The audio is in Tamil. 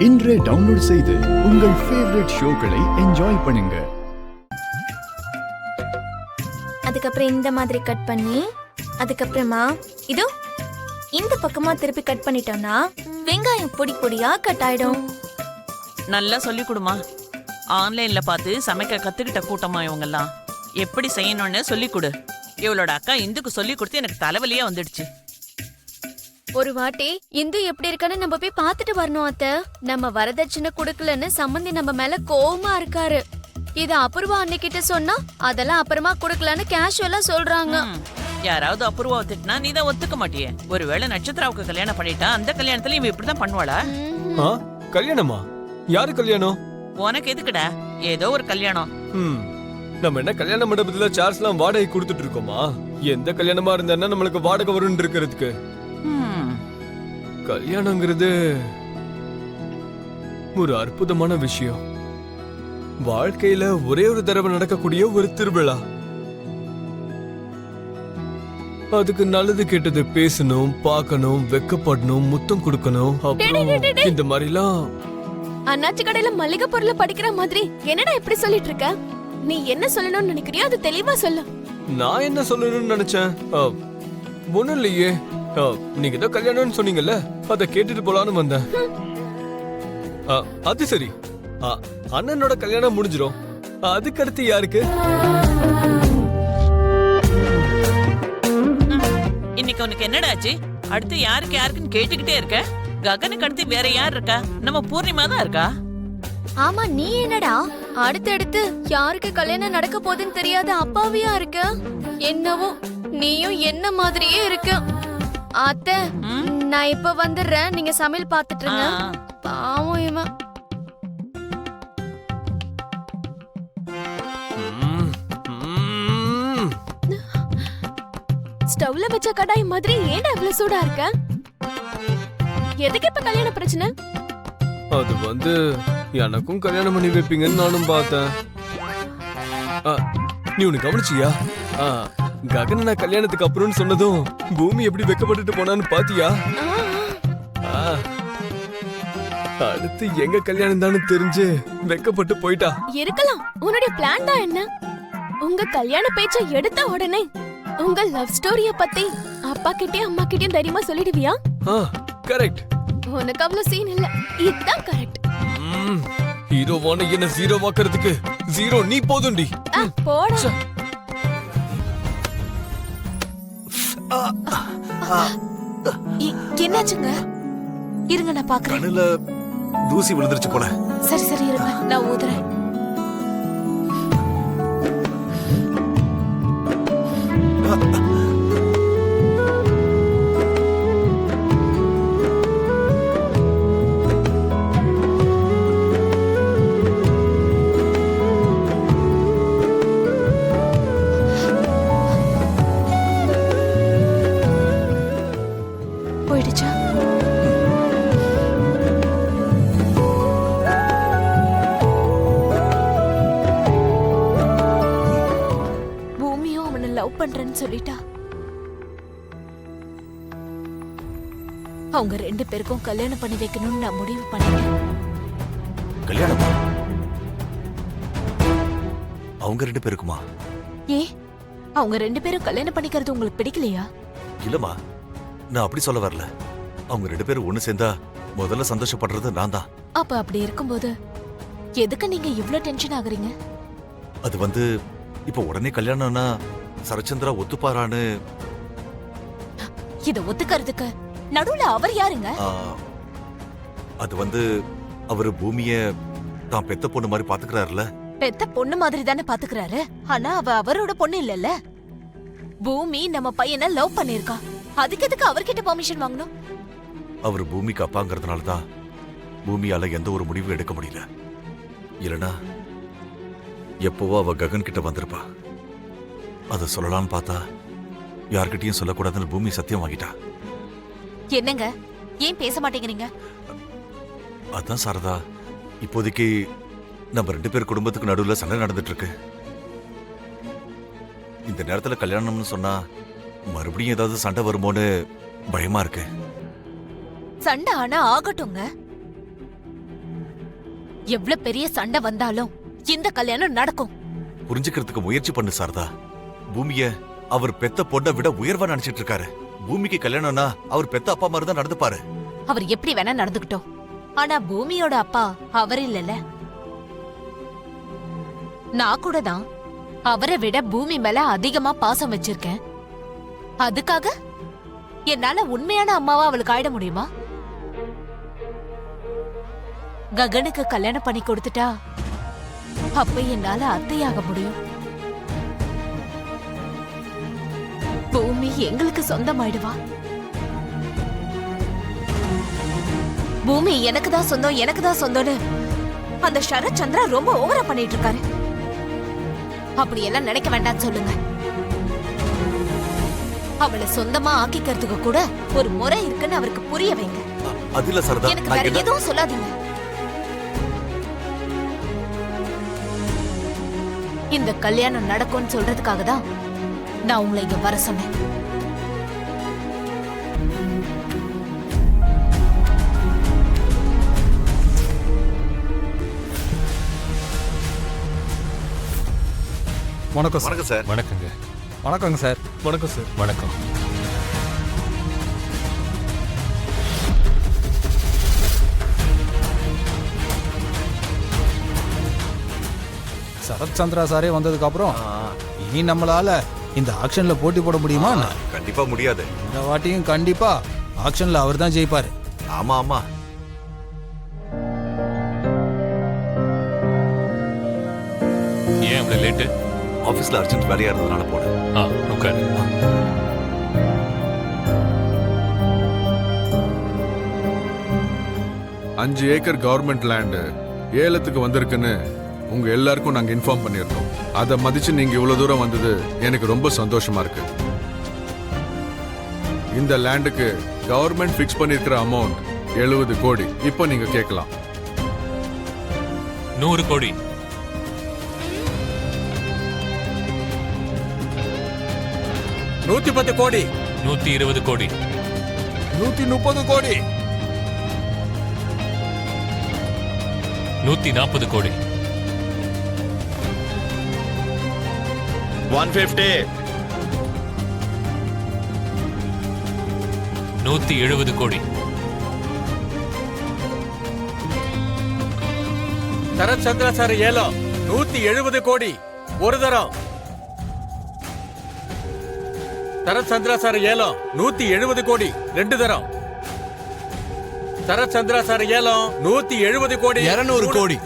இன்றே டவுன்லோட் செய்து உங்கள் ஃபேவரட் ஷோக்களை என்ஜாய் பண்ணுங்க. அதுக்கப்புறம் இந்த மாதிரி கட் பண்ணி அதுக்கப்புறமா இதோ இந்த பக்கமா திருப்பி கட் பண்ணிட்டோம்னா வெங்காயம் பொடி பொடியா கட் ஆயிடும். நல்லா சொல்லி கொடுமா. ஆன்லைன்ல பார்த்து சமைக்க கத்துக்கிட்ட கூட்டமா இவங்கெல்லாம். எப்படி செய்யணும்னு சொல்லி கொடு. இவளோட அக்கா இந்துக்கு சொல்லி கொடுத்து எனக்கு தலைவலியா வந்துடுச்சு. ஒரு வாட்டி இந்து எப்படி இருக்கான்னு நம்ம போய் பார்த்துட்டு வரணும் அத்தை. நம்ம வரதட்சணை கொடுக்கலன்னு சம்பந்தி நம்ம மேல கோவமா இருக்காரு. இத அபூர்வா அன்னைக்கிட்ட சொன்னா அதெல்லாம் அப்புறமா கொடுக்கலன்னு கேஷுவலா சொல்றாங்க. யாராவது அபூர்வா திட்டினா நீ தான் ஒத்துக்க மாட்டியே. ஒருவேளை நட்சத்திராவுக்கு கல்யாணம் பண்ணிட்டா அந்த கல்யாணத்துல இவ இப்படிதான் பண்ணுவாளா? கல்யாணமா? யாரு கல்யாணம்? உனக்கு எதுக்குடா? ஏதோ ஒரு கல்யாணம். நம்ம என்ன கல்யாண மண்டபத்துல சார்ஜ் எல்லாம் வாடகை கொடுத்துட்டு இருக்கோமா? எந்த கல்யாணமா இருந்தா நம்மளுக்கு வாடகை வரும்னு இருக்கிறதுக்கு. கல்யாணங்கிறது ஒரு அற்புதமான விஷயம். வாழ்க்கையில ஒரே ஒரு தடவை நடக்கக்கூடிய ஒரு திருவிழா. அதுக்கு நல்லது கெட்டது பேசணும், பார்க்கணும், வெக்கப்படணும், முத்தம் கொடுக்கணும். அப்புறம் இந்த மாதிரிலாம். அண்ணாச்சி கடையில மளிகை பொருளை படிக்கிற மாதிரி என்னடா இப்படி சொல்லிட்டு இருக்க? நீ என்ன சொல்லணும்னு நினைக்கிறியோ அது தெளிவா சொல்லு. நான் என்ன சொல்லணும்னு நினைச்சேன் ஒண்ணும் இல்லையே. நீங்க தான் கல்யாணம்னு சொன்னீங்கல்ல, அத கேட்டுட்டு போலான்னு வந்தேன். அது சரி, அண்ணனோட கல்யாணம் முடிஞ்சிரும். அதுக்கு அடுத்து யாருக்கு? இன்னைக்கு உனக்கு என்னடாச்சு? அடுத்து யாருக்குன்னு கேட்டுக்கிட்டே இருக்க. ககனுக்கு அடுத்து வேற யார் இருக்கா? நம்ம பூர்ணிமா தான் இருக்கா. ஆமா, நீ என்னடா அடுத்தடுத்து யாருக்கு கல்யாணம் நடக்க போகுதுன்னு தெரியாத அப்பாவியா இருக்க. என்னவோ நீயும் என்ன மாதிரியே இருக்க. அத்தை, நான் இப்ப வந்துடுறேன். நீங்க சமையல் பாத்துட்டு இருங்க. பாவம் இவன். ஸ்டவ்ல வச்ச கடாய் மாதிரி ஏன்டா இவ்வளவு சூடா இருக்க? எதுக்கு இப்ப கல்யாண பிரச்சனை? அது வந்து எனக்கும் கல்யாணம் பண்ணி வைப்பீங்கன்னு நானும் பார்த்தேன். நீ உனக்கு கவனிச்சியா? ககன் நான் கல்யாணத்துக்கு அப்புறம் சொன்னதும் பூமி எப்படி வெக்கப்பட்டுட்டு போனான்னு பாத்தியா? அடுத்து எங்க கல்யாணம் தானு தெரிஞ்சு வெக்கப்பட்டு போயிட்டா. இருக்கலாம். உன்னுடைய பிளான் தான் என்ன? உங்க கல்யாண பேச்ச எடுத்த உடனே உங்க லவ் ஸ்டோரிய பத்தி அப்பா கிட்டே அம்மா கிட்டே தைரியமா சொல்லிடுவியா? கரெக்ட். உனக்கு அவ்வளவு சீன் இல்ல. இதுதான் கரெக்ட். ஹீரோவான என்ன ஜீரோ வாக்குறதுக்கு ஜீரோ நீ போதும்டி. போடா. என்னாச்சுங்க? இருங்க, நான் பாக்குறேன். கண்ணுல தூசி விழுந்துருச்சு போல. சரி சரி இருங்க, நான் ஊதுறேன். போயிடுச்சா? பூமியும் அவனை லவ் பண்றேன்னு சொல்லிட்டா. அவங்க ரெண்டு பேருக்கும் கல்யாணம் பண்ணி வைக்கணும்னு நான் முடிவு பண்ணிட்டேன். கல்யாணம் அவங்க ரெண்டு பேருக்குமா? ஏ, அவங்க ரெண்டு பேரும் கல்யாணம் பண்ணிக்கிறது உங்களுக்கு பிடிக்கலையா? இல்லம்மா, நான் அப்படி சொல்ல வரல. அவங்க ரெண்டு பேரும் ஒண்ணு சேர்ந்தா முதல்ல சந்தோஷப்படுறது நான் தான். அப்ப அப்படி இருக்கும்போது எதுக்கு நீங்க இவ்ளோ டென்ஷன் ஆகுறீங்க? அது வந்து இப்ப உடனே கல்யாணம்னா சரச்சந்திரா ஒத்துப்பாரான்னு. இத ஒத்துக்கிறதுக்கு நடுவுல அவர் யாருங்க? அது வந்து அவரு பூமிய தான் பெத்த பொண்ணு மாதிரி பாத்துக்கிறாருல. பெத்த பொண்ணு மாதிரி தானே பாத்துக்கிறாரு. ஆனா அவ அவரோட பொண்ணு இல்லல்ல. பூமி நம்ம பையனை லவ் பண்ணிருக்கா. அதுக்கு எதுக்கு அவர்கிட்ட பெர்மிஷன் வாங்கணும்? அவர் பூமிக்கு அப்பாங்கிறதுனால தான் பூமியால எந்த ஒரு முடிவும் எடுக்க முடியல. இல்லனா எப்பவோ அவ ககன் கிட்ட வந்திருப்பா. அத சொல்லலாம்னு பார்த்தா யார்கிட்டயும் சொல்லக்கூடாதுன்னு பூமி சத்தியம் வாங்கிட்டா. என்னங்க, ஏன் பேச மாட்டேங்கிறீங்க? அதான் சாரதா, இப்போதைக்கு நம்ம ரெண்டு பேர் குடும்பத்துக்கு நடுவுல சண்டை நடந்துட்டு இருக்கு. இந்த நேரத்துல கல்யாணம்னு சொன்னா மறுபடியும் ஏதாவது சண்டை வருமோன்னு பயமா இருக்கு. சண்டை ஆனா ஆகட்டுங்க. எவ்வளவு பெரிய சண்டை வந்தாலும் இந்த கல்யாணம் நடக்கும். புரிஞ்சுக்கிறதுக்கு முயற்சி பண்ணு சாரதா. பூமிய அவர் பெத்த பொண்ணை விட உயர்வா நினைச்சிட்டு இருக்காரு. பூமிக்கு கல்யாணம்னா அவர் பெத்த அப்பா மாதிரி தான் நடந்துப்பாரு. அவர் எப்படி வேணா நடந்துக்கிட்டோம். ஆனா பூமியோட அப்பா அவர் இல்லல. நான் கூட தான் அவரை விட பூமி மேல அதிகமா பாசம் வச்சிருக்கேன். அதுக்காக என்னால உண்மையான அம்மாவா அவளுக்கு ஆயிட முடியுமா? ககனுக்கு கல்யாணம் பண்ணி கொடுத்துட்டா அப்ப என்னால அத்தையாக முடியும். பூமி எங்களுக்கு சொந்தமாயிடுவா. பூமி எனக்கு தான் சொந்தம், எனக்கு தான் சொந்தம்னு அந்த சரத் சந்திரா ரொம்ப ஓவரா பண்ணிட்டு இருக்காரு. அப்படி எல்லாம் நினைக்க வேண்டாம் சொல்லுங்க. அவளை சொந்தமா ஆக்கிக்கிறதுக்கு கூட ஒரு முறை இருக்குன்னு அவருக்கு புரிய வைங்க. அது இல்ல சாரதா, எனக்கு வேற எதுவும் சொல்லாதீங்க. இந்த கல்யாணம் நடக்கும்னு சொல்றதுக்காக தான் நான் உங்களை இங்க வர சொன்னேன். வணக்கம் சார். வணக்கம் சார். வணக்கங்க. வணக்கங்க சார். வணக்கம் சார். வணக்கம். சரத் சந்திரா சாரே வந்ததுக்கு அப்புறம் இனி நம்மளால இந்த ஆக்ஷன்ல போட்டி போட முடியுமா? கண்டிப்பா முடியாது. இந்த வாட்டியும் கண்டிப்பா ஆக்ஷன்ல அவர் தான் ஜெயிப்பாரு. ஆமா ஆமா. ஏன் அவ்வளவு லேட்டு? ஆபீஸ்ல அர்ஜென்ட் வேலையா இருந்ததுனால போனேன். உட்காரு. அஞ்சு ஏக்கர் கவர்மெண்ட் லேண்டு ஏலத்துக்கு வந்திருக்குன்னு உங்க எல்லாருக்கும் நாங்க இன்ஃபார்ம் பண்ணியிருக்கோம். அதை மதிச்சு நீங்க இவ்வளவு தூரம் வந்தது எனக்கு ரொம்ப சந்தோஷமா இருக்கு. இந்த லேண்டுக்கு கவர்மெண்ட் ஃபிக்ஸ் பண்ணிருக்கிற அமௌண்ட் 70 கோடி. இப்போ நீங்க கேட்கலாம். 100 கோடி. 110 கோடி. 120 கோடி. 130 கோடி. 140 கோடி. 150. 170 கோடி. சரத் சந்திரா சார் ஏலம் 170 கோடி ஒரு தரம். சரத் சந்திரா சார் ஏலம் 170 கோடி 2 தரம். சரத் சந்திரா சார் ஏலம் 170 கோடி 200 கோடி